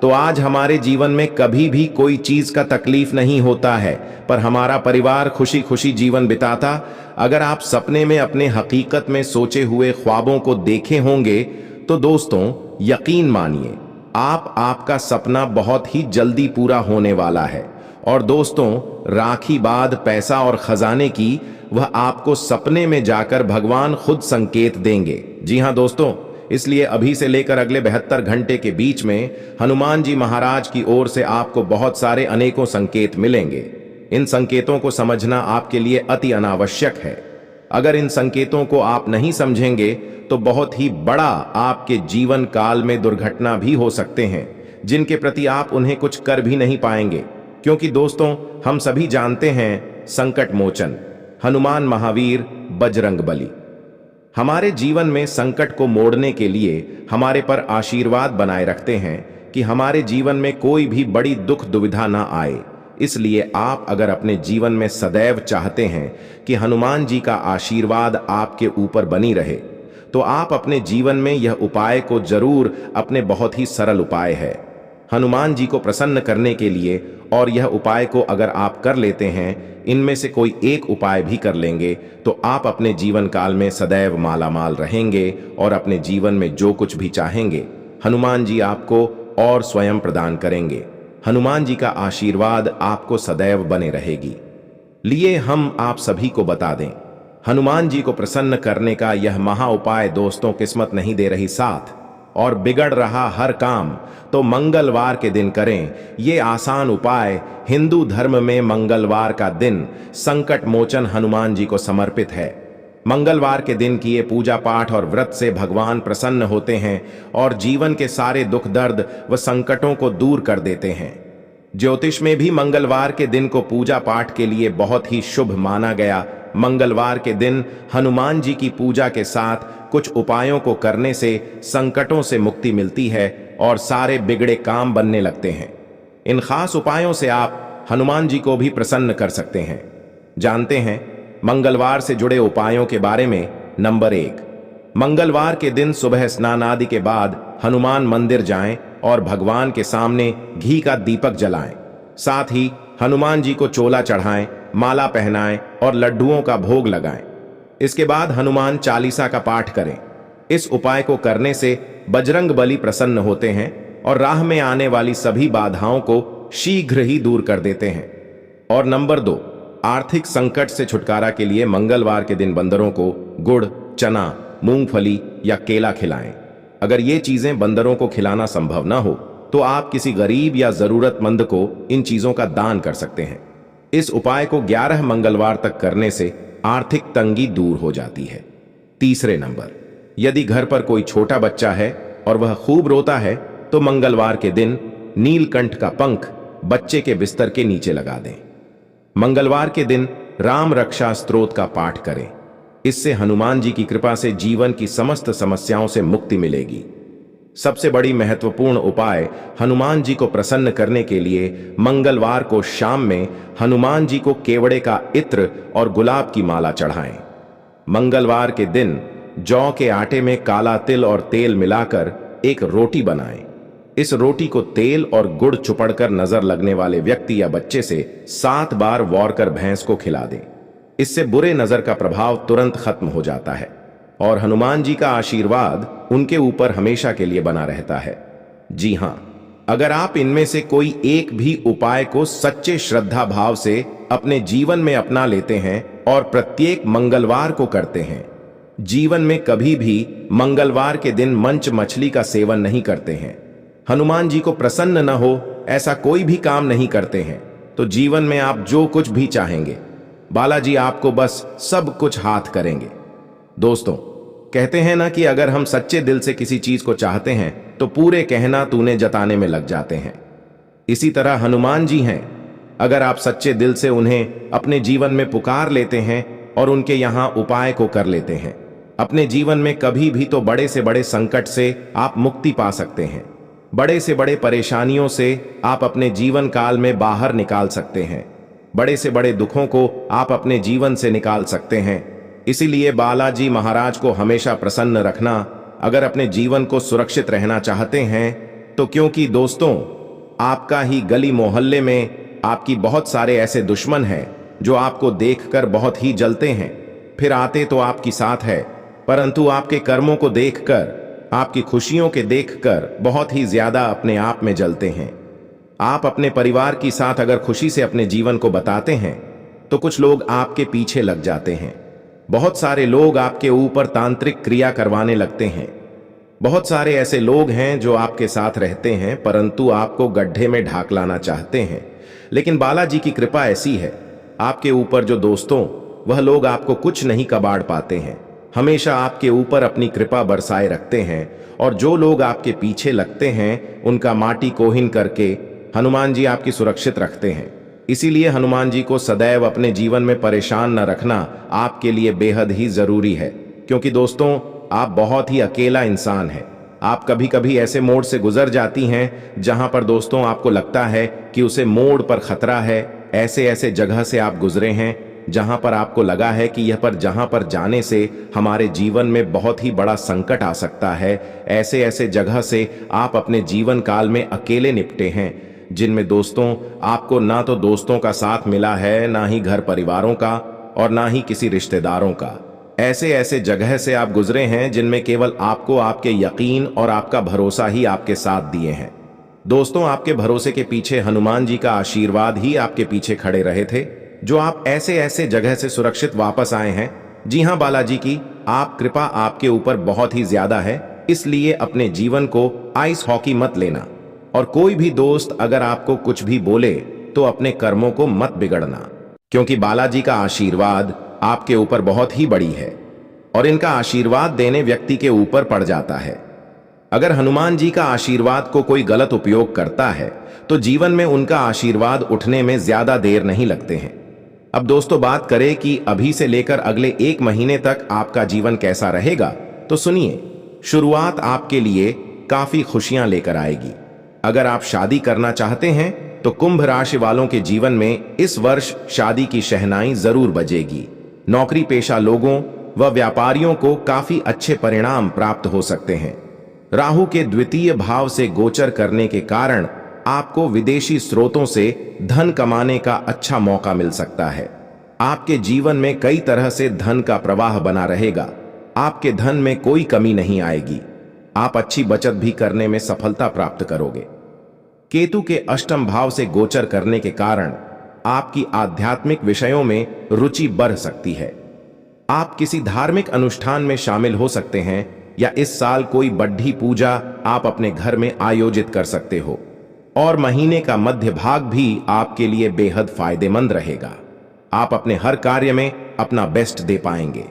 तो आज हमारे जीवन में कभी भी कोई चीज का तकलीफ नहीं होता है, पर हमारा परिवार खुशी खुशी जीवन बिताता। अगर आप सपने में अपने हकीकत में सोचे हुए ख्वाबों को देखे होंगे तो दोस्तों यकीन मानिए आपका सपना बहुत ही जल्दी पूरा होने वाला है। और दोस्तों राखी बाद पैसा और खजाने की वह आपको सपने में जाकर भगवान खुद संकेत देंगे। जी हां दोस्तों, इसलिए अभी से लेकर अगले 72 घंटे के बीच में हनुमान जी महाराज की ओर से आपको बहुत सारे अनेकों संकेत मिलेंगे। इन संकेतों को समझना आपके लिए अति अनावश्यक है। अगर इन संकेतों को आप नहीं समझेंगे तो बहुत ही बड़ा आपके जीवन काल में दुर्घटना भी हो सकते हैं, जिनके प्रति आप उन्हें कुछ कर भी नहीं पाएंगे। क्योंकि दोस्तों हम सभी जानते हैं संकट मोचन हनुमान महावीर बजरंग बली हमारे जीवन में संकट को मोड़ने के लिए हमारे पर आशीर्वाद बनाए रखते हैं कि हमारे जीवन में कोई भी बड़ी दुख दुविधा ना आए। इसलिए आप अगर अपने जीवन में सदैव चाहते हैं कि हनुमान जी का आशीर्वाद आपके ऊपर बनी रहे, तो आप अपने जीवन में यह उपाय को जरूर अपने बहुत ही सरल उपाय है हनुमान जी को प्रसन्न करने के लिए, और यह उपाय को अगर आप कर लेते हैं, इनमें से कोई एक उपाय भी कर लेंगे, तो आप अपने जीवन काल में सदैव मालामाल रहेंगे और अपने जीवन में जो कुछ भी चाहेंगे हनुमान जी आपको और स्वयं प्रदान करेंगे। हनुमान जी का आशीर्वाद आपको सदैव बने रहेगी। लिए हम आप सभी को बता दें, हनुमान जी को प्रसन्न करने का यह महा उपाय दोस्तों किस्मत नहीं दे रही साथ, और बिगड़ रहा हर काम तो मंगलवार के दिन करें। ये आसान उपाय हिंदू धर्म में मंगलवार का दिन संकट मोचन हनुमान जी को समर्पित है। मंगलवार के दिन किए पूजा पाठ और व्रत से भगवान प्रसन्न होते हैं और जीवन के सारे दुख दर्द व संकटों को दूर कर देते हैं। ज्योतिष में भी मंगलवार के दिन को पूजा पाठ के लिए बहुत ही शुभ माना गया। मंगलवार के दिन हनुमान जी की पूजा के साथ कुछ उपायों को करने से संकटों से मुक्ति मिलती है और सारे बिगड़े काम बनने लगते हैं। इन खास उपायों से आप हनुमान जी को भी प्रसन्न कर सकते हैं। जानते हैं मंगलवार से जुड़े उपायों के बारे में। नंबर 1, मंगलवार के दिन सुबह स्नान आदि के बाद हनुमान मंदिर जाएं और भगवान के सामने घी का दीपक जलाएं। साथ ही हनुमान जी को चोला चढ़ाएं, माला पहनाएं और लड्डुओं का भोग लगाएं। इसके बाद हनुमान चालीसा का पाठ करें। इस उपाय को करने से बजरंग बली प्रसन्न होते हैं और राह में आने वाली सभी बाधाओं को शीघ्र ही दूर कर देते हैं। और नंबर 2, आर्थिक संकट से छुटकारा के लिए मंगलवार के दिन बंदरों को गुड़, चना, मूंगफली या केला खिलाएं। अगर ये चीजें बंदरों को खिलाना संभव ना हो तो आप किसी गरीब या जरूरतमंद को इन चीजों का दान कर सकते हैं। इस उपाय को 11 मंगलवार तक करने से आर्थिक तंगी दूर हो जाती है। तीसरे नंबर, यदि घर पर कोई छोटा बच्चा है और वह खूब रोता है तो मंगलवार के दिन नीलकंठ का पंख बच्चे के बिस्तर के नीचे लगा दें। मंगलवार के दिन राम रक्षा स्तोत्र का पाठ करें। इससे हनुमान जी की कृपा से जीवन की समस्त समस्याओं से मुक्ति मिलेगी। सबसे बड़ी महत्वपूर्ण उपाय हनुमान जी को प्रसन्न करने के लिए मंगलवार को शाम में हनुमान जी को केवड़े का इत्र और गुलाब की माला चढ़ाएं। मंगलवार के दिन जौ के आटे में काला तिल और तेल मिलाकर एक रोटी बनाएं। इस रोटी को तेल और गुड़ चुपड़कर नजर लगने वाले व्यक्ति या बच्चे से 7 बार वॉर कर भैंस को खिला दें। इससे बुरे नजर का प्रभाव तुरंत खत्म हो जाता है और हनुमान जी का आशीर्वाद उनके ऊपर हमेशा के लिए बना रहता है। जी हां, अगर आप इनमें से कोई एक भी उपाय को सच्चे श्रद्धा भाव से अपने जीवन में अपना लेते हैं और प्रत्येक मंगलवार को करते हैं, जीवन में कभी भी मंगलवार के दिन मंच मछली का सेवन नहीं करते हैं, हनुमान जी को प्रसन्न न हो ऐसा कोई भी काम नहीं करते हैं, तो जीवन में आप जो कुछ भी चाहेंगे बालाजी आपको बस सब कुछ हाथ करेंगे। दोस्तों, कहते हैं ना कि अगर हम सच्चे दिल से किसी चीज को चाहते हैं तो पूरे कहना तूने जताने में लग जाते हैं। इसी तरह हनुमान जी हैं, अगर आप सच्चे दिल से उन्हें अपने जीवन में पुकार लेते हैं और उनके यहां उपाय को कर लेते हैं, अपने जीवन में कभी भी तो बड़े से बड़े संकट से आप मुक्ति पा सकते हैं, बड़े से बड़े परेशानियों से आप अपने जीवन काल में बाहर निकाल सकते हैं, बड़े से बड़े दुखों को आप अपने जीवन से निकाल सकते हैं। इसीलिए बालाजी महाराज को हमेशा प्रसन्न रखना अगर अपने जीवन को सुरक्षित रहना चाहते हैं तो, क्योंकि दोस्तों आपका ही गली मोहल्ले में आपकी बहुत सारे ऐसे दुश्मन हैं जो आपको देखकर बहुत ही जलते हैं, फिर आते तो आपकी साथ है परंतु आपके कर्मों को देखकर, आपकी खुशियों के देखकर बहुत ही ज्यादा अपने आप में जलते हैं। आप अपने परिवार की साथ अगर खुशी से अपने जीवन को बताते हैं तो कुछ लोग आपके पीछे लग जाते हैं, बहुत सारे लोग आपके ऊपर तांत्रिक क्रिया करवाने लगते हैं, बहुत सारे ऐसे लोग हैं जो आपके साथ रहते हैं परंतु आपको गड्ढे में ढाक लाना चाहते हैं। लेकिन बालाजी की कृपा ऐसी है आपके ऊपर जो दोस्तों वह लोग आपको कुछ नहीं कबाड़ पाते हैं, हमेशा आपके ऊपर अपनी कृपा बरसाए रखते हैं, और जो लोग आपके पीछे लगते हैं उनका माटी कोहिन करके हनुमान जी आपकी सुरक्षित रखते हैं। इसीलिए हनुमान जी को सदैव अपने जीवन में परेशान न रखना आपके लिए बेहद ही जरूरी है, क्योंकि दोस्तों आप बहुत ही अकेला इंसान हैं। आप कभी कभी ऐसे मोड़ से गुजर जाती हैं जहां पर दोस्तों आपको लगता है कि उसे मोड़ पर खतरा है, ऐसे ऐसे जगह से आप गुजरे हैं जहां पर आपको लगा है कि यह पर जहां पर जाने से हमारे जीवन में बहुत ही बड़ा संकट आ सकता है, ऐसे ऐसे जगह से आप अपने जीवन काल में अकेले निपटे हैं जिनमें दोस्तों आपको ना तो दोस्तों का साथ मिला है, ना ही घर परिवारों का, और ना ही किसी रिश्तेदारों का। ऐसे ऐसे जगह से आप गुजरे हैं जिनमें केवल आपको आपके यकीन और आपका भरोसा ही आपके साथ दिए हैं। दोस्तों आपके भरोसे के पीछे हनुमान जी का आशीर्वाद ही आपके पीछे खड़े रहे थे, जो आप ऐसे ऐसे जगह से सुरक्षित वापस आए हैं। जी हां, बालाजी की आप कृपा आपके ऊपर बहुत ही ज्यादा है, इसलिए अपने जीवन को आइस हॉकी मत लेना, और कोई भी दोस्त अगर आपको कुछ भी बोले तो अपने कर्मों को मत बिगड़ना, क्योंकि बालाजी का आशीर्वाद आपके ऊपर बहुत ही बड़ी है और इनका आशीर्वाद देने व्यक्ति के ऊपर पड़ जाता है। अगर हनुमान जी का आशीर्वाद को कोई गलत उपयोग करता है तो जीवन में उनका आशीर्वाद उठने में ज्यादा देर नहीं लगते हैं। अब दोस्तों बात करें कि अभी से लेकर अगले 1 महीने तक आपका जीवन कैसा रहेगा, तो सुनिए, शुरुआत आपके लिए काफी खुशियां लेकर आएगी। अगर आप शादी करना चाहते हैं तो कुंभ राशि वालों के जीवन में इस वर्ष शादी की शहनाई जरूर बजेगी। नौकरी पेशा लोगों व व्यापारियों को काफी अच्छे परिणाम प्राप्त हो सकते हैं। राहु के द्वितीय भाव से गोचर करने के कारण आपको विदेशी स्रोतों से धन कमाने का अच्छा मौका मिल सकता है। आपके जीवन में कई तरह से धन का प्रवाह बना रहेगा, आपके धन में कोई कमी नहीं आएगी, आप अच्छी बचत भी करने में सफलता प्राप्त करोगे। केतु के अष्टम भाव से गोचर करने के कारण आपकी आध्यात्मिक विषयों में रुचि बढ़ सकती है। आप किसी धार्मिक अनुष्ठान में शामिल हो सकते हैं या इस साल कोई बड्ढी पूजा आप अपने घर में आयोजित कर सकते हो, और महीने का मध्य भाग भी आपके लिए बेहद फायदेमंद रहेगा। आप अपने हर कार्य में अपना बेस्ट दे पाएंगे।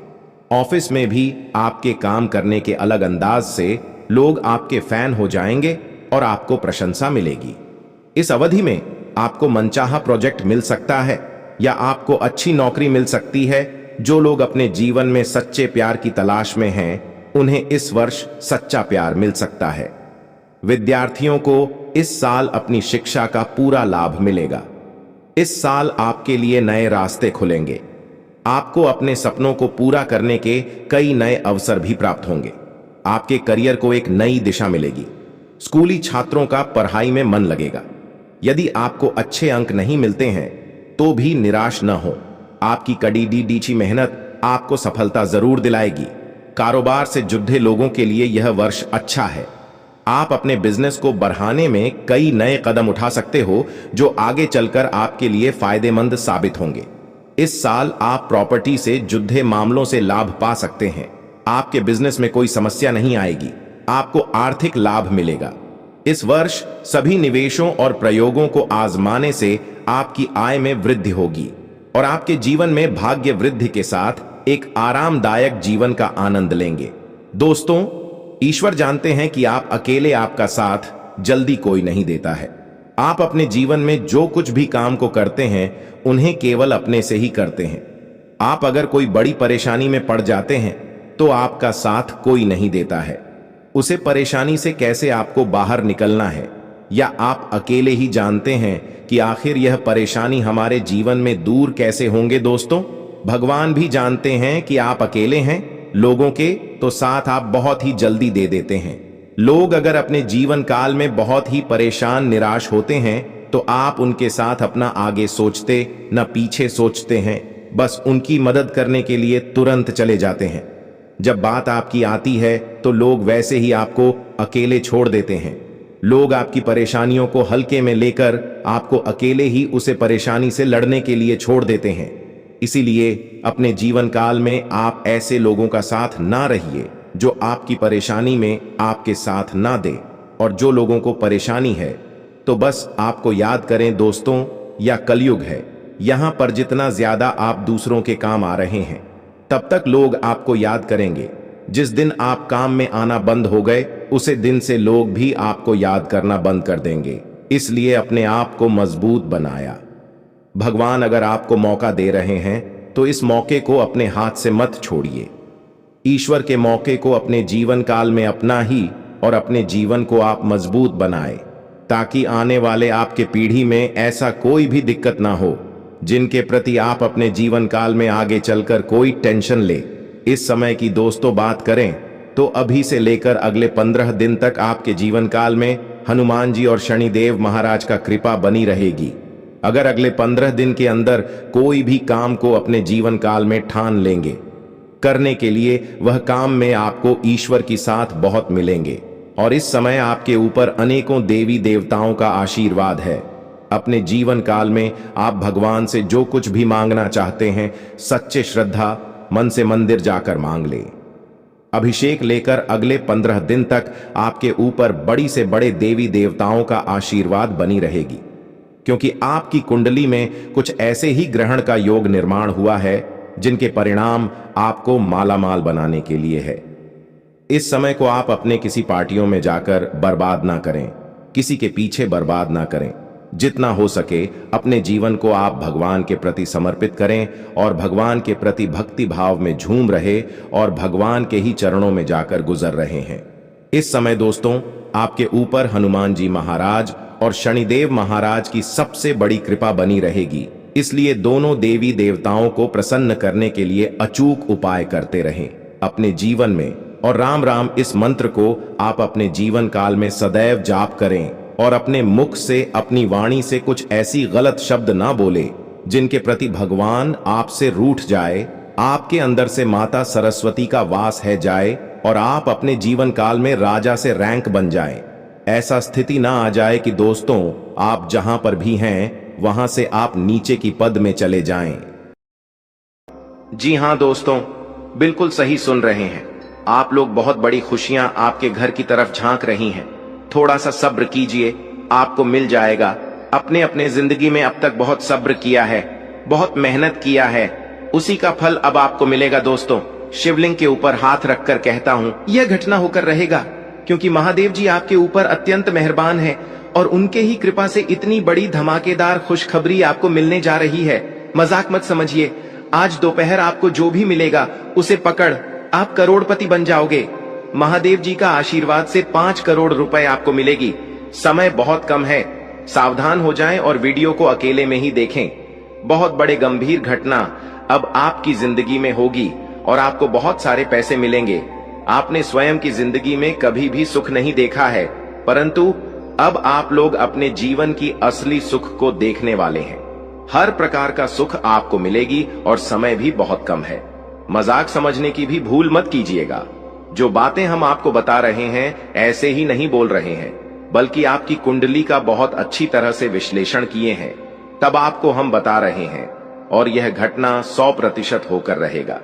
ऑफिस में भी आपके काम करने के अलग अंदाज से लोग आपके फैन हो जाएंगे और आपको प्रशंसा मिलेगी। इस अवधि में आपको मनचाहा प्रोजेक्ट मिल सकता है या आपको अच्छी नौकरी मिल सकती है। जो लोग अपने जीवन में सच्चे प्यार की तलाश में हैं, उन्हें इस वर्ष सच्चा प्यार मिल सकता है। विद्यार्थियों को इस साल अपनी शिक्षा का पूरा लाभ मिलेगा। इस साल आपके लिए नए रास्ते खुलेंगे। आपको अपने सपनों को पूरा करने के कई नए अवसर भी प्राप्त होंगे। आपके करियर को एक नई दिशा मिलेगी। स्कूली छात्रों का पढ़ाई में मन लगेगा। यदि आपको अच्छे अंक नहीं मिलते हैं तो भी निराश न हो। आपकी कड़ी डीछी मेहनत आपको सफलता जरूर दिलाएगी। कारोबार से जुड़े लोगों के लिए यह वर्ष अच्छा है। आप अपने बिजनेस को बढ़ाने में कई नए कदम उठा सकते हो जो आगे चलकर आपके लिए फायदेमंद साबित होंगे। इस साल आप प्रॉपर्टी से जुड़े मामलों से लाभ पा सकते हैं। आपके बिजनेस में कोई समस्या नहीं आएगी, आपको आर्थिक लाभ मिलेगा। इस वर्ष सभी निवेशों और प्रयोगों को आजमाने से आपकी आय में वृद्धि होगी और आपके जीवन में भाग्य वृद्धि के साथ एक आरामदायक जीवन का आनंद लेंगे। दोस्तों, ईश्वर जानते हैं कि आप अकेले आपका साथ जल्दी कोई नहीं देता है। आप अपने जीवन में जो कुछ भी काम को करते हैं उन्हें केवल अपने से ही करते हैं। आप अगर कोई बड़ी परेशानी में पड़ जाते हैं तो आपका साथ कोई नहीं देता है। उसे परेशानी से कैसे आपको बाहर निकलना है या आप अकेले ही जानते हैं कि आखिर यह परेशानी हमारे जीवन में दूर कैसे होंगे। दोस्तों, भगवान भी जानते हैं कि आप अकेले हैं। लोगों के तो साथ आप बहुत ही जल्दी दे देते हैं। लोग अगर अपने जीवन काल में बहुत ही परेशान निराश होते हैं तो आप उनके साथ अपना आगे सोचते न पीछे सोचते हैं, बस उनकी मदद करने के लिए तुरंत चले जाते हैं। जब बात आपकी आती है तो लोग वैसे ही आपको अकेले छोड़ देते हैं। लोग आपकी परेशानियों को हल्के में लेकर आपको अकेले ही उसे परेशानी से लड़ने के लिए छोड़ देते हैं। इसीलिए अपने जीवन काल में आप ऐसे लोगों का साथ ना रहिए जो आपकी परेशानी में आपके साथ ना दे। और जो लोगों को परेशानी है तो बस आपको याद करें दोस्तों, यह कलयुग है। यहां पर जितना ज्यादा आप दूसरों के काम आ रहे हैं तब तक लोग आपको याद करेंगे। जिस दिन आप काम में आना बंद हो गए उसे दिन से लोग भी आपको याद करना बंद कर देंगे। इसलिए अपने आप को मजबूत बनाया। भगवान अगर आपको मौका दे रहे हैं तो इस मौके को अपने हाथ से मत छोड़िए। ईश्वर के मौके को अपने जीवन काल में अपना ही और अपने जीवन को आप मजबूत बनाएं ताकि आने वाले आपके पीढ़ी में ऐसा कोई भी दिक्कत ना हो जिनके प्रति आप अपने जीवन काल में आगे चलकर कोई टेंशन ले। इस समय की दोस्तों बात करें तो अभी से लेकर अगले 15 दिन तक आपके जीवन काल में हनुमान जी और शनिदेव महाराज का कृपा बनी रहेगी। अगर अगले 15 दिन के अंदर कोई भी काम को अपने जीवन काल में ठान लेंगे करने के लिए, वह काम में आपको ईश्वर की साथ बहुत मिलेंगे और इस समय आपके ऊपर अनेकों देवी देवताओं का आशीर्वाद है। अपने जीवन काल में आप भगवान से जो कुछ भी मांगना चाहते हैं सच्चे श्रद्धा मन से मंदिर जाकर मांग ले। अभिषेक लेकर अगले 15 दिन तक आपके ऊपर बड़ी से बड़े देवी देवताओं का आशीर्वाद बनी रहेगी, क्योंकि आपकी कुंडली में कुछ ऐसे ही ग्रहण का योग निर्माण हुआ है जिनके परिणाम आपको मालामाल बनाने के लिए है। इस समय को आप अपने किसी पार्टियों में जाकर बर्बाद ना करें, किसी के पीछे बर्बाद ना करें। जितना हो सके अपने जीवन को आप भगवान के प्रति समर्पित करें और भगवान के प्रति भक्ति भाव में झूम रहे और भगवान के ही चरणों में जाकर गुजर रहे हैं। इस समय दोस्तों आपके ऊपर हनुमान जी महाराज और शनिदेव महाराज की सबसे बड़ी कृपा बनी रहेगी। इसलिए दोनों देवी देवताओं को प्रसन्न करने के लिए अचूक उपाय करते रहें अपने जीवन में। और राम राम इस मंत्र को आप अपने जीवन काल में सदैव जाप करें और अपने मुख से अपनी वाणी से कुछ ऐसी गलत शब्द ना बोले जिनके प्रति भगवान आपसे रूठ जाए, आपके अंदर से माता सरस्वती का वास है जाए और आप अपने जीवन काल में राजा से रैंक बन जाएं। ऐसा स्थिति ना आ जाए कि दोस्तों आप जहां पर भी हैं वहां से आप नीचे की पद में चले जाएं। जी हां दोस्तों, बिल्कुल सही सुन रहे हैं आप लोग। बहुत बड़ी खुशियां आपके घर की तरफ झांक रही हैं। थोड़ा सा सब्र कीजिए, आपको मिल जाएगा। अपने अपने जिंदगी में अब तक बहुत सब्र किया है, बहुत मेहनत किया है, उसी का फल अब आपको मिलेगा। दोस्तों, शिवलिंग के ऊपर हाथ रखकर कहता हूं यह घटना होकर रहेगा, क्योंकि महादेव जी आपके ऊपर अत्यंत मेहरबान है और उनके ही कृपा से इतनी बड़ी धमाकेदार खुशखबरी आपको मिलने जा रही है। मजाक मत समझिए। आज दोपहर आपको जो भी मिलेगा उसे पकड़ आप करोड़पति बन जाओगे। महादेव जी का आशीर्वाद से 5 करोड़ रुपए आपको मिलेगी। समय बहुत कम है, सावधान हो जाएं और वीडियो को अकेले में ही देखें। बहुत बड़े गंभीर घटना अब आपकी जिंदगी में होगी और आपको बहुत सारे पैसे मिलेंगे। आपने स्वयं की जिंदगी में कभी भी सुख नहीं देखा है, परंतु अब आप लोग अपने जीवन की असली सुख को देखने वाले हैं। हर प्रकार का सुख आपको मिलेगी और समय भी बहुत कम है। मजाक समझने की भी भूल मत कीजिएगा। जो बातें हम आपको बता रहे हैं ऐसे ही नहीं बोल रहे हैं, बल्कि आपकी कुंडली का बहुत अच्छी तरह से विश्लेषण किए हैं, तब आपको हम बता रहे हैं। और यह घटना 100% होकर रहेगा।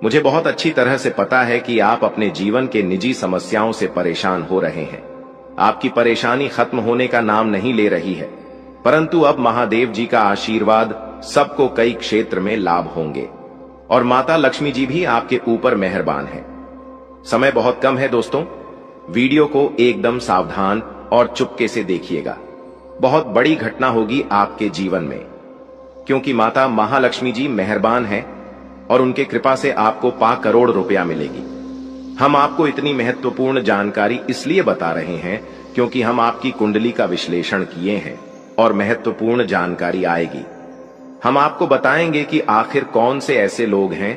मुझे बहुत अच्छी तरह से पता है कि आप अपने जीवन के निजी समस्याओं से परेशान हो रहे हैं। आपकी परेशानी खत्म होने का नाम नहीं ले रही है, परंतु अब महादेव जी का आशीर्वाद सबको कई क्षेत्र में लाभ होंगे और माता लक्ष्मी जी भी आपके ऊपर मेहरबान हैं। समय बहुत कम है दोस्तों, वीडियो को एकदम सावधान और चुपके से देखिएगा। बहुत बड़ी घटना होगी आपके जीवन में, क्योंकि माता महालक्ष्मी जी मेहरबान हैं और उनके कृपा से आपको 5 करोड़ रुपया मिलेगी। हम आपको इतनी महत्वपूर्ण जानकारी इसलिए बता रहे हैं क्योंकि हम आपकी कुंडली का विश्लेषण किए हैं और महत्वपूर्ण जानकारी आएगी। हम आपको बताएंगे कि आखिर कौन से ऐसे लोग हैं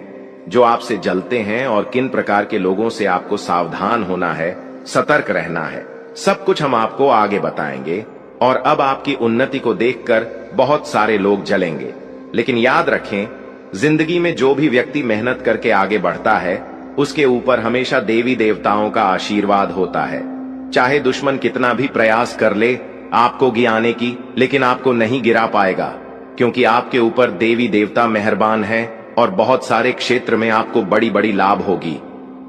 जो आपसे जलते हैं और किन प्रकार के लोगों से आपको सावधान होना है, सतर्क रहना है। सब कुछ हम आपको आगे बताएंगे। और अब आपकी उन्नति को देखकर बहुत सारे लोग जलेंगे, लेकिन याद रखें, जिंदगी में जो भी व्यक्ति मेहनत करके आगे बढ़ता है उसके ऊपर हमेशा देवी देवताओं का आशीर्वाद होता है। चाहे दुश्मन कितना भी प्रयास कर ले आपको गिराने की, लेकिन आपको नहीं गिरा पाएगा, क्योंकि आपके ऊपर देवी देवता मेहरबान है और बहुत सारे क्षेत्र में आपको बड़ी बड़ी लाभ होगी।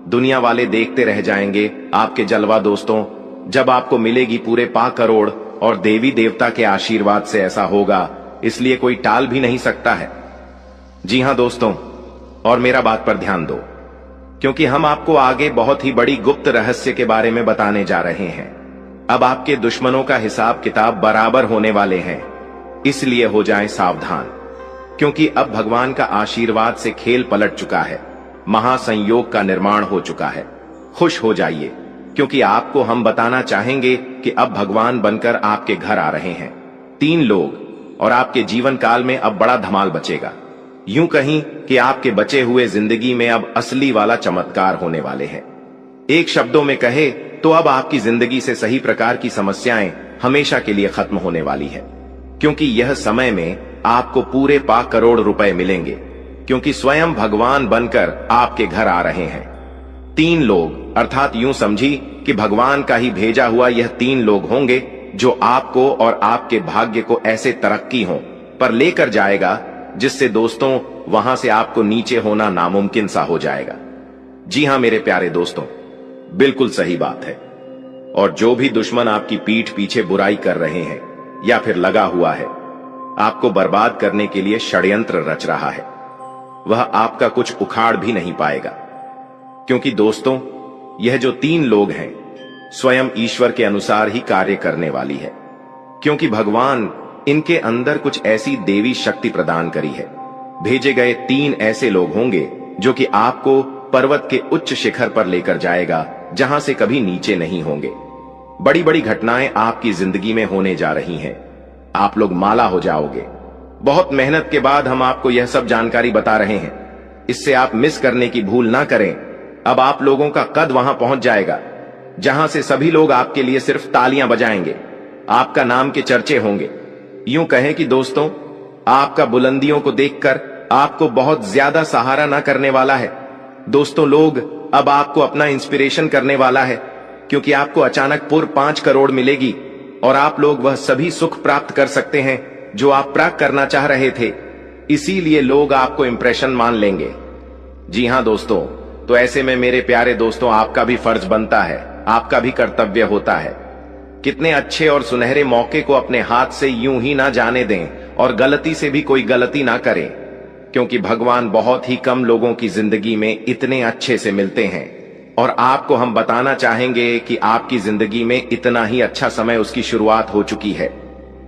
दुनिया वाले देखते रह जाएंगे आपके जलवा दोस्तों, जब आपको मिलेगी पूरे 5 करोड़ और देवी देवता के आशीर्वाद से ऐसा होगा, इसलिए कोई टाल भी नहीं सकता है। जी हां दोस्तों, और मेरा बात पर ध्यान दो, क्योंकि हम आपको आगे बहुत ही बड़ी गुप्त रहस्य के बारे में बताने जा रहे हैं। अब आपके दुश्मनों का हिसाब किताब बराबर होने वाले हैं, इसलिए हो जाएं सावधान, क्योंकि अब भगवान का आशीर्वाद से खेल पलट चुका है, महासंयोग का निर्माण हो चुका है। खुश हो जाइए, क्योंकि आपको हम बताना चाहेंगे कि अब भगवान बनकर आपके घर आ रहे हैं 3 लोग, और आपके जीवन काल में अब बड़ा धमाल बचेगा। यूं कहीं कि आपके बचे हुए जिंदगी में अब असली वाला चमत्कार होने वाले हैं। एक शब्दों में कहे तो अब आपकी जिंदगी से सही प्रकार की समस्याएं हमेशा के लिए खत्म होने वाली है, क्योंकि यह समय में आपको पूरे 5 करोड़ रुपए मिलेंगे, क्योंकि स्वयं भगवान बनकर आपके घर आ रहे हैं 3 लोग। अर्थात यूं समझी कि भगवान का ही भेजा हुआ यह 3 लोग होंगे जो आपको और आपके भाग्य को ऐसे तरक्की हो पर लेकर जाएगा, जिससे दोस्तों वहां से आपको नीचे होना नामुमकिन सा हो जाएगा। जी हां मेरे प्यारे दोस्तों, बिल्कुल सही बात है। और जो भी दुश्मन आपकी पीठ पीछे बुराई कर रहे हैं या फिर लगा हुआ है आपको बर्बाद करने के लिए षड्यंत्र रच रहा है, वह आपका कुछ उखाड़ भी नहीं पाएगा, क्योंकि दोस्तों यह जो 3 लोग हैं स्वयं ईश्वर के अनुसार ही कार्य करने वाली है, क्योंकि भगवान इनके अंदर कुछ ऐसी देवी शक्ति प्रदान करी है। भेजे गए 3 ऐसे लोग होंगे जो कि आपको पर्वत के उच्च शिखर पर लेकर जाएगा, जहां से कभी नीचे नहीं होंगे। बड़ी बड़ी घटनाएं आपकी जिंदगी में होने जा रही हैं। आप लोग माला हो जाओगे। बहुत मेहनत के बाद हम आपको यह सब जानकारी बता रहे हैं, इससे आप मिस करने की भूल ना करें। अब आप लोगों का कद वहां पहुंच जाएगा जहां से सभी लोग आपके लिए सिर्फ तालियां बजाएंगे, आपका नाम के चर्चे होंगे। यूं कहें कि दोस्तों आपका बुलंदियों को देखकर आपको बहुत ज्यादा सहारा ना करने वाला है। दोस्तों लोग अब आपको अपना इंस्पिरेशन करने वाला है, क्योंकि आपको अचानक पूर्व 5 करोड़ मिलेगी और आप लोग वह सभी सुख प्राप्त कर सकते हैं जो आप प्राप्त करना चाह रहे थे। इसीलिए लोग आपको इंप्रेशन मान लेंगे। जी हां दोस्तों, तो ऐसे में मेरे प्यारे दोस्तों आपका भी फर्ज बनता है, आपका भी कर्तव्य होता है। कितने अच्छे और सुनहरे मौके को अपने हाथ से यूं ही ना जाने दें और गलती से भी कोई गलती ना करें, क्योंकि भगवान बहुत ही कम लोगों की जिंदगी में इतने अच्छे से मिलते हैं। और आपको हम बताना चाहेंगे कि आपकी जिंदगी में इतना ही अच्छा समय उसकी शुरुआत हो चुकी है।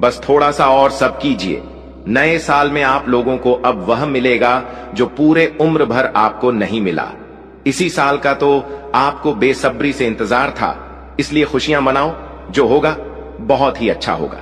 बस थोड़ा सा और सब कीजिए। नए साल में आप लोगों को अब वह मिलेगा जो पूरे उम्र भर आपको नहीं मिला। इसी साल का तो आपको बेसब्री से इंतजार था, इसलिए खुशियां मनाओ। जो होगा बहुत ही अच्छा होगा।